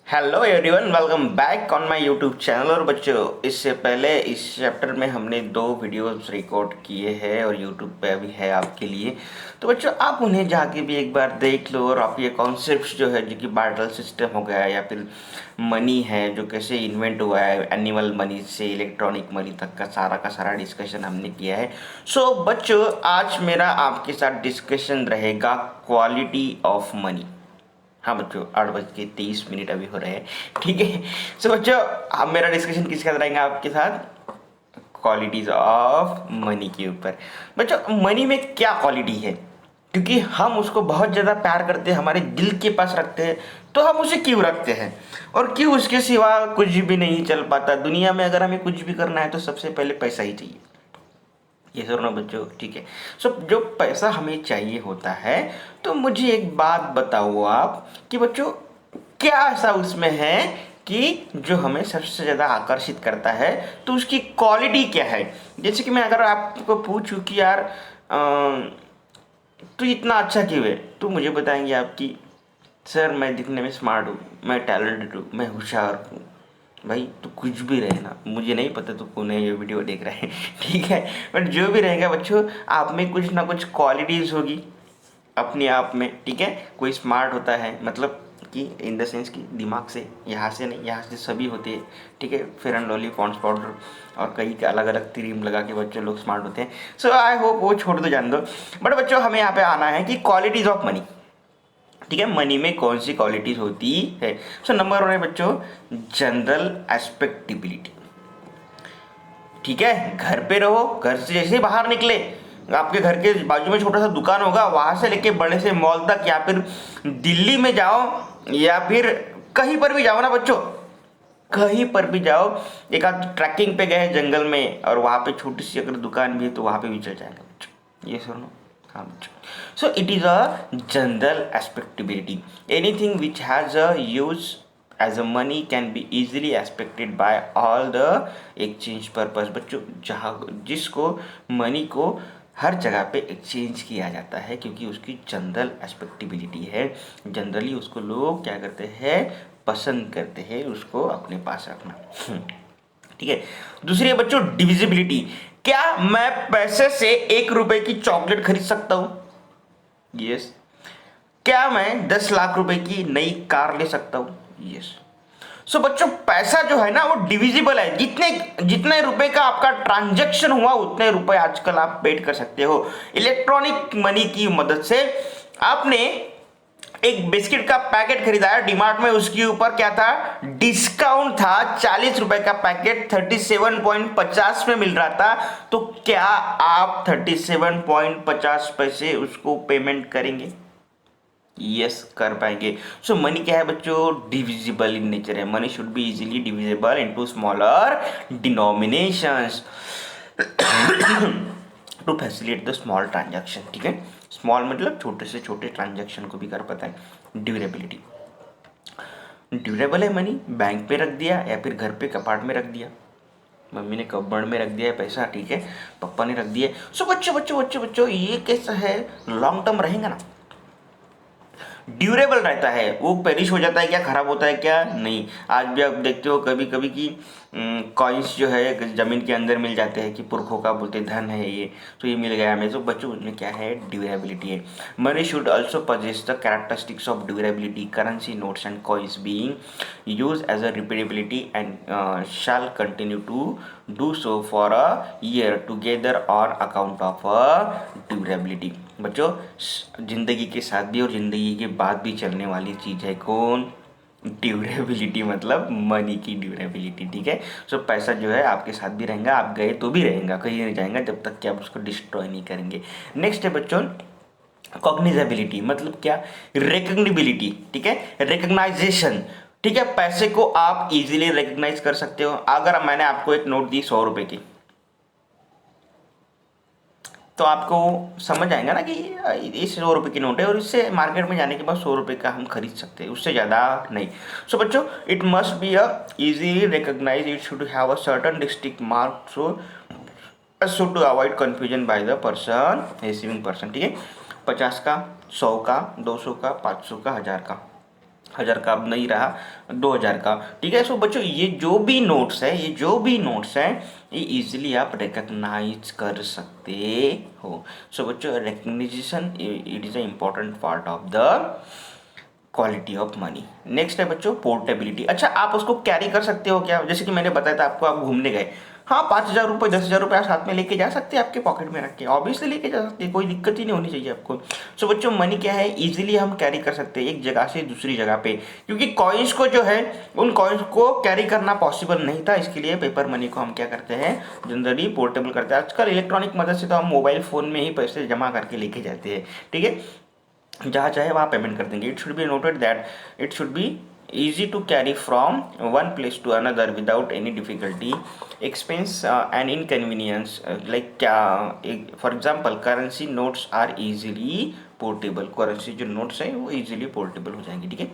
Hello everyone, welcome back on my YouTube channel. और बच्चों, इससे पहले इस चैप्टर में हमने 2 वीडियोस रिकॉर्ड किए हैं और यूट्यूब पे अभी है आपके लिए। तो बच्चों, आप उन्हें जाके भी एक बार देख लो और आप ये कॉन्सेप्ट्स जो है, जो कि बार्टर सिस्टम हो गया या फिर मनी है जो कैसे इन्वेंट हुआ है, एनिमल मनी से इलेक्ट्रॉनिक मनी तक का सारा डिस्कशन हमने किया है। सो बच्चों, आज मेरा आपके साथ डिस्कशन रहेगा क्वालिटी ऑफ मनी। हाँ बच्चों, 8:23 अभी हो रहे हैं, ठीक है। सो बच्चों, अब मेरा डिस्कशन किसके साथ रहेगा आपके साथ? क्वालिटीज ऑफ मनी के ऊपर। बच्चों, मनी में क्या क्वालिटी है? क्योंकि हम उसको बहुत ज़्यादा प्यार करते हैं, हमारे दिल के पास रखते हैं, तो हम उसे क्यों रखते हैं और क्यों उसके सिवा कुछ भी नहीं चल पाता दुनिया में। अगर हमें कुछ भी करना है तो सबसे पहले पैसा ही चाहिए। ये सुनो बच्चों, ठीक है। सो जो पैसा हमें चाहिए होता है, तो मुझे एक बात बताओ आप कि बच्चों, क्या ऐसा उसमें है कि जो हमें सबसे ज़्यादा आकर्षित करता है, तो उसकी क्वालिटी क्या है? जैसे कि मैं अगर आपको पूछूं कि यार तू इतना अच्छा क्यों है, तो मुझे बताएंगे आप कि सर मैं दिखने में स्मार्ट हूँ, मैं टैलेंटेड हूँ, मैं होशियार हूँ। भाई तो कुछ भी रहे ना, मुझे नहीं पता तो कौन है ये वीडियो देख रहा है ठीक है। बट जो भी रहेगा बच्चों, आप में कुछ ना कुछ क्वालिटीज़ होगी अपने आप में, ठीक है। कोई स्मार्ट होता है, मतलब कि इन द सेंस कि दिमाग से, यहाँ से नहीं, यहाँ से सभी होते हैं, ठीक है। Fair and lovely, Pond's powder और कई अलग अलग क्रीम लगा के बच्चों लोग स्मार्ट होते हैं। सो आई होप वो छोड़ दो, जान दो। बट बच्चों, हमें यहाँ पे आना है कि क्वालिटीज़ ऑफ मनी, ठीक है। मनी में कौन सी क्वालिटीज होती है? सो नंबर 1 है बच्चों, जनरल एस्पेक्टिबिलिटी, ठीक है। घर पे रहो, घर से जैसे ही बाहर निकले, आपके घर के बाजू में छोटा सा दुकान होगा, वहां से लेके बड़े से मॉल तक, या फिर दिल्ली में जाओ या फिर कहीं पर भी जाओ ना बच्चों, कहीं पर भी जाओ, एक आध ट्रैकिंग पे गए जंगल में और वहां पे छोटी सी अगर दुकान भी है तो वहां पे भी चल जाएगा बच्चों। ये सुनो, हाँ बच्चों। So it is a general acceptability, anything which has a use as a money can be easily expected by all the exchange purpose. बच्चों, जहाँ जिसको मनी को हर जगह पे एक्सचेंज किया जाता है, क्योंकि उसकी जनरल एस्पेक्टिबिलिटी है। जनरली उसको लोग क्या करते हैं, पसंद करते हैं उसको अपने पास रखना, ठीक है। दूसरी है बच्चों, डिविजिबिलिटी। क्या मैं पैसे से 1 रुपए की चॉकलेट खरीद सकता हूं? यस। क्या मैं 10 लाख रुपए की नई कार ले सकता हूं? यस। सो बच्चों, पैसा जो है ना वो डिविजिबल है। जितने जितने रुपए का आपका ट्रांजैक्शन हुआ, उतने रुपए आजकल आप पेड कर सकते हो इलेक्ट्रॉनिक मनी की मदद से। आपने एक बिस्किट का पैकेट खरीदा है डीमार्ट में, उसके ऊपर क्या था, डिस्काउंट था। 40 रुपए का पैकेट 37.50 में मिल रहा था। तो क्या आप 37.50 पैसे उसको पेमेंट करेंगे? यस, कर पाएंगे। सो मनी क्या है बच्चों, डिविजिबल इन नेचर है। Money should be easily divisible into smaller denominations to facilitate the small transaction, ठीक है। स्मॉल मतलब छोटे से छोटे ट्रांजैक्शन को भी कर पाता है। ड्यूरेबिलिटी, ड्यूरेबल है मनी, बैंक पे रख दिया या फिर घर पे कपाट में रख दिया, मम्मी ने कपबोर्ड में रख दिया है पैसा, ठीक है, पापा ने रख दिया। सो बच्चों बच्चों बच्चों बच्चों, ये कैसा है, लॉन्ग टर्म रहेगा ना, ड्यूरेबल रहता है। वो पेरिश हो जाता है क्या, खराब होता है क्या? नहीं। आज भी आप देखते हो कभी कभी कि कॉइन्स जो है जमीन के अंदर मिल जाते हैं, कि पुरखों का बोलते धन है ये, तो ये मिल गया हमें। तो बच्चों, उसमें क्या है, ड्यूरेबिलिटी है। Money should also possess the characteristics of durability, currency notes and coins being use as a repeatability and shall continue to do so for a year together on account of a durability. बच्चों, जिंदगी के साथ भी और जिंदगी के बाद भी चलने वाली चीज है कौन? ड्यूरेबिलिटी, मतलब मनी की ड्यूरेबिलिटी, ठीक है। सो पैसा जो है आपके साथ भी रहेगा, आप गए तो भी रहेगा, कहीं नहीं जाएगा जब तक कि आप उसको डिस्ट्रॉय नहीं करेंगे। नेक्स्ट है बच्चों, कॉग्निजेबिलिटी, मतलब क्या, रिकग्निबिलिटी, ठीक है, रिकग्नाइजेशन, ठीक है। पैसे को आप इजीली रिकग्नाइज कर सकते हो। अगर मैंने आपको एक नोट दी 100 रुपए की, तो आपको समझ आएगा ना कि ये 100 रुपए की नोट है और इससे मार्केट में जाने के बाद 100 रुपए का हम खरीद सकते हैं, उससे ज़्यादा नहीं। सो बच्चों, it must be a easily recognize, it should have a certain distinct mark, so to avoid confusion by the person receiving person, ठीक है। 50 का, 100 का, 200 का, 500 का, 1000 का, 1000 का अब नहीं रहा, 2000 का, ठीक है। सो बच्चों ये जो भी नोट्स हैं ये इजीली आप रिकग्नाइज कर सकते हो। सो बच्चों recognition it is a important part of the quality of money. Next है बच्चों पोर्टेबिलिटी। अच्छा आप उसको कैरी कर सकते हो क्या? जैसे कि मैंने बताया था आपको, आप घूमने गए, हाँ 5000 रुपये 10,000 रुपये आप साथ में लेके जा सकते हैं, आपके पॉकेट में रख के ऑब्वियसली लेके जा सकते हैं, कोई दिक्कत ही नहीं होनी चाहिए आपको। सो बच्चों मनी क्या है, इजीली हम कैरी कर सकते हैं एक जगह से दूसरी जगह पे, क्योंकि कॉइन्स को जो है उन कॉइन्स को कैरी करना पॉसिबल नहीं था, इसके लिए पेपर मनी को हम क्या करते हैं जनरली पोर्टेबल करते हैं। आजकल इलेक्ट्रॉनिक मदद से तो हम मोबाइल फ़ोन में ही पैसे जमा करके लेके जाते हैं, ठीक है, जहाँ चाहे वहाँ पेमेंट कर देंगे। It should be noted that it should be easy to carry from one place to another without any difficulty, expense and inconvenience, like for example currency notes are easily portable, currency जो notes हैं वो easily portable हो जाएंगे, ठीक है।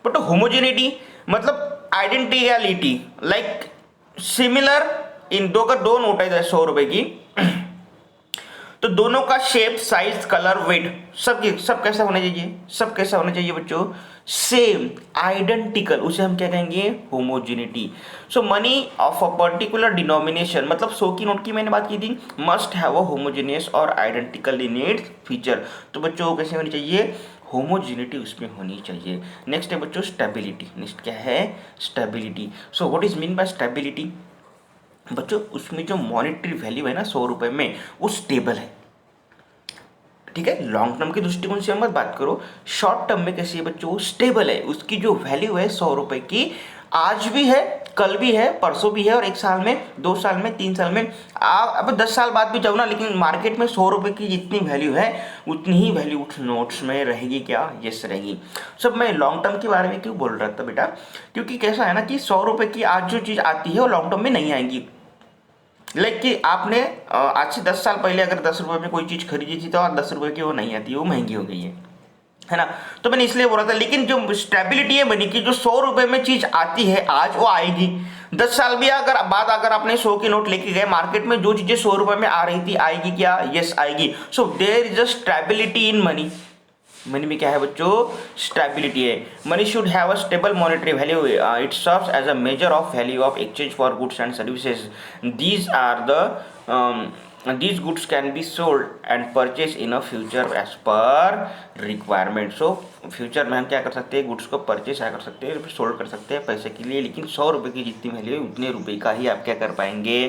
But homogeneity मतलब आइडेंटिकलिटी, like similar in दो, अगर दो नोट है 100 रुपए की तो दोनों का शेप साइज कलर वेट सब कैसा होना चाहिए, सब कैसा होना चाहिए बच्चों, सेम आइडेंटिकल, उसे हम क्या कहेंगे homogeneity. So money of a particular denomination, मतलब 100 की नोट की मैंने बात की थी, मस्ट हैव अ होमोजेनियस और आइडेंटिकल इन इट्स फीचर। तो बच्चों कैसे होनी चाहिए, होमोजेनिटी उसमें होनी चाहिए। नेक्स्ट है बच्चों स्टेबिलिटी। नेक्स्ट क्या है, stability. So what is mean by stability, बच्चों उसमें जो मॉनेटरी वैल्यू है ना 100 रुपये में वो स्टेबल है, ठीक है। लॉन्ग टर्म के दृष्टिकोण से मत बात करो, शॉर्ट टर्म में कैसी है बच्चों, स्टेबल है, उसकी जो वैल्यू है 100 रुपये की आज भी है, कल भी है, परसों भी है, और 1 साल में, 2 साल में, 3 साल में, अब 10 साल बाद भी जाओ ना, लेकिन मार्केट में 100 रुपये की जितनी वैल्यू है उतनी ही वैल्यू उस नोट्स में रहेगी क्या, यस रहेगी। सब मैं लॉन्ग टर्म के बारे में क्यों बोल रहा था बेटा, क्योंकि कैसा है ना कि 100 रुपये की आज जो चीज़ आती है वो लॉन्ग टर्म में नहीं आएगी। लाइक कि आपने आज से 10 साल पहले अगर 10 रुपये में कोई चीज़ खरीदी थी तो आज 10 रुपये की वो नहीं आती, वो महंगी हो गई है ना। तो मैंने इसलिए बोला था, लेकिन जो स्टेबिलिटी है मनी की, जो 100 रुपये में चीज़ आती है आज वो आएगी। 10 साल भी अगर बाद अगर आपने 100 की नोट लेके गए मार्केट में, जो चीज़ें 100 रुपये में आ रही थी आएगी क्या, यस आएगी। So there is a stability in money. Money में क्या है बच्चों, स्टेबिलिटी है। Money should have a stable monetary value, it serves as a measure of value of exchange for goods and services. These are the these goods can be sold and purchased in a future as per requirement। so future में हम क्या कर सकते हैं, goods को purchase कर सकते हैं, सोल्ड कर सकते हैं पैसे के लिए, लेकिन 100 रुपये की जितनी वैल्यू है उतने रुपये का ही आप क्या कर पाएंगे,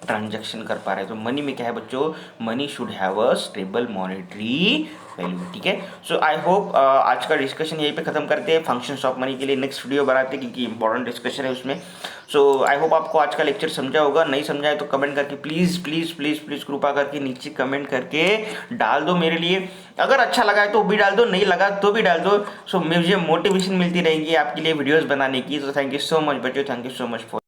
ट्रांजैक्शन कर पा रहे हैं। तो मनी में क्या है बच्चों, money should have a stable monetary value, ठीक है। सो आई होप आज का डिस्कशन यहीं पे खत्म करते हैं। फंक्शंस ऑफ मनी के लिए नेक्स्ट वीडियो बनाते हैं क्योंकि इंपॉर्टेंट डिस्कशन है उसमें। सो आई होप आपको आज का लेक्चर समझा होगा, नहीं समझा है तो कमेंट करके प्लीज़ प्लीज़ प्लीज़ प्लीज़ कृपा करके नीचे कमेंट करके डाल दो मेरे लिए। अगर अच्छा लगा है तो भी डाल दो, नहीं लगा तो भी डाल दो। सो मुझे मोटिवेशन मिलती रहेगी आपके लिए वीडियोज़ बनाने की। तो थैंक यू सो मच बच्चों, thank you so much for